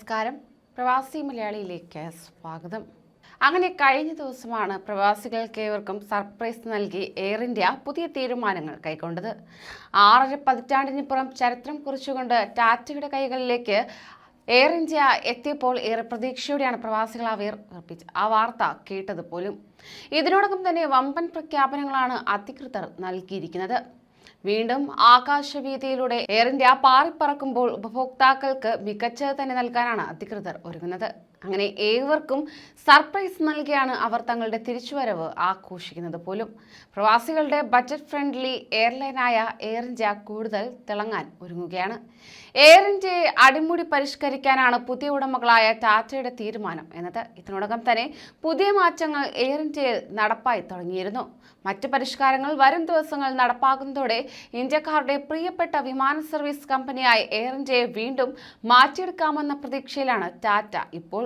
നമസ്കാരം. പ്രവാസി മലയാളിയിലേക്ക് സ്വാഗതം. അങ്ങനെ കഴിഞ്ഞ ദിവസമാണ് പ്രവാസികൾക്കേവർക്കും സർപ്രൈസ് നൽകി എയർ ഇന്ത്യ പുതിയ തീരുമാനങ്ങൾ കൈക്കൊണ്ടത്. 6.5 പതിറ്റാണ്ടിനിപ്പുറം ചരിത്രം കുറിച്ചുകൊണ്ട് ടാറ്റയുടെ കൈകളിലേക്ക് എയർ ഇന്ത്യ എത്തിയപ്പോൾ ഏറെ പ്രതീക്ഷയോടെയാണ് പ്രവാസികൾ ആ വാർത്ത കേട്ടത് പോലും. ഇതിനോടകം തന്നെ വമ്പൻ പ്രഖ്യാപനങ്ങളാണ് അധികൃതർ നൽകിയിരിക്കുന്നത്. വീണ്ടും ആകാശവീതിയിലൂടെ എയർ ഇന്ത്യ പാറിപ്പറക്കുമ്പോൾ ഉപഭോക്താക്കൾക്ക് മികച്ചത് തന്നെ നൽകാനാണ് അധികൃതർ ഒരുങ്ങുന്നത്. അങ്ങനെ ഏവർക്കും സർപ്രൈസ് നൽകിയാണ് അവർ തങ്ങളുടെ തിരിച്ചുവരവ് ആഘോഷിക്കുന്നത് പോലും. പ്രവാസികളുടെ ബജറ്റ് ഫ്രണ്ട്ലി എയർലൈനായ എയർ ഇന്ത്യ കൂടുതൽ തിളങ്ങാൻ ഒരുങ്ങുകയാണ്. എയർ ഇന്ത്യയെ അടിമുടി പരിഷ്കരിക്കാനാണ് പുതിയ ഉടമകളായ ടാറ്റയുടെ തീരുമാനം എന്നത്. ഇതിനോടകം തന്നെ പുതിയ മാറ്റങ്ങൾ എയർ ഇന്ത്യയിൽ നടപ്പായി തുടങ്ങിയിരുന്നു. മറ്റ് പരിഷ്കാരങ്ങൾ വരും ദിവസങ്ങളിൽ നടപ്പാകുന്നതോടെ ഇന്ത്യക്കാരുടെ പ്രിയപ്പെട്ട വിമാന സർവീസ് കമ്പനിയായ എയർ ഇന്ത്യയെ വീണ്ടും മാറ്റിയെടുക്കാമെന്ന പ്രതീക്ഷയിലാണ് ടാറ്റ ഇപ്പോൾ.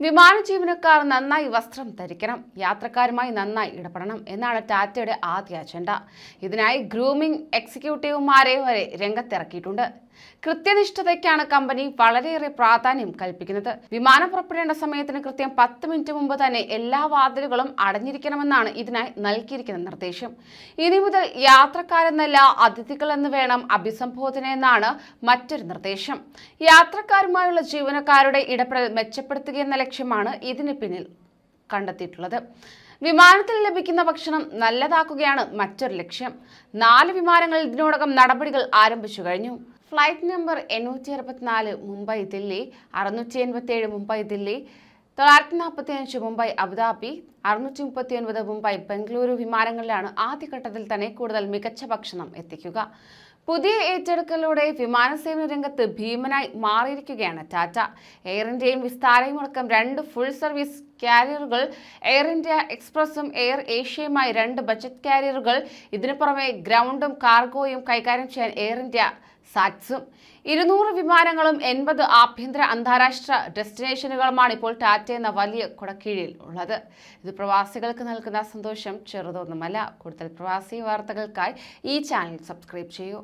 വിമാന ജീവനക്കാർ നന്നായി വസ്ത്രം ധരിക്കണം, യാത്രക്കാരുമായി നന്നായി ഇടപെടണം എന്നാണ് ടാറ്റയുടെ ആദ്യ അജണ്ട. ഇതിനായി ഗ്രൂമിംഗ് എക്സിക്യൂട്ടീവുമാരെ വരെ രംഗത്തിറക്കിയിട്ടുണ്ട്. കൃത്യനിഷ്ഠതയ്ക്കാണ് കമ്പനി വളരെയേറെ പ്രാധാന്യം കൽപ്പിക്കുന്നത്. വിമാനം പുറപ്പെടേണ്ട സമയത്തിന് കൃത്യം 10 മിനിറ്റ് മുമ്പ് തന്നെ എല്ലാ വാതിലുകളും അടഞ്ഞിരിക്കണമെന്നാണ് ഇതിനായി നൽകിയിരിക്കുന്ന നിർദ്ദേശം. ഇനി മുതൽ യാത്രക്കാരെന്നല്ല അതിഥികളെന്ന് വേണം അഭിസംബോധന എന്നാണ് മറ്റൊരു നിർദ്ദേശം. യാത്രക്കാരുമായുള്ള ജീവനക്കാരുടെ ഇടപെടൽ മെച്ചപ്പെടുത്തുക എന്ന ലക്ഷ്യമാണ് ഇതിന് പിന്നിൽ കണ്ടെത്തിയിട്ടുള്ളത്. വിമാനത്തിൽ ലഭിക്കുന്ന ഭക്ഷണം നല്ലതാക്കുകയാണ് മറ്റൊരു ലക്ഷ്യം. 4 വിമാനങ്ങളിൽ ഇതിനോടകം നടപടികൾ ആരംഭിച്ചു കഴിഞ്ഞു. Flight number 864 Mumbai Delhi, 687 Mumbai Delhi, 945 Mumbai Abu Dhabi, 639 Mumbai Bengaluru വിമാനങ്ങളിലാണ് ആദ്യഘട്ടത്തിൽ തന്നെ കൂടുതൽ മികച്ച ഭക്ഷണം എത്തിക്കുക. പുതിയ ഏറ്റെടുക്കലിലൂടെ വിമാനസേവന രംഗത്ത് ഭീമനായി മാറിയിരിക്കുകയാണ് ടാറ്റ. എയർ ഇന്ത്യയും വിസ്താരയും അടക്കം 2 ഫുൾ സർവീസ് കാരിയറുകൾ, എയർ ഇന്ത്യ എക്സ്പ്രസും എയർ ഏഷ്യയുമായി 2 ബജറ്റ് കാരിയറുകൾ, ഇതിനു പുറമെ ഗ്രൗണ്ടും കാർഗോയും കൈകാര്യം ചെയ്യാൻ എയർ ഇന്ത്യ സാറ്റ്സും, 200 വിമാനങ്ങളും 80 ആഭ്യന്തര അന്താരാഷ്ട്ര ഡെസ്റ്റിനേഷനുകളുമാണ് ഇപ്പോൾ ടാറ്റ എന്ന വലിയ കുടക്കീഴിൽ ഉള്ളത്. ഇത് പ്രവാസികൾക്ക് നൽകുന്ന സന്തോഷം ചെറുതൊന്നുമല്ല. കൂടുതൽ പ്രവാസി വാർത്തകൾക്കായി ഈ ചാനൽ സബ്സ്ക്രൈബ് ചെയ്യൂ.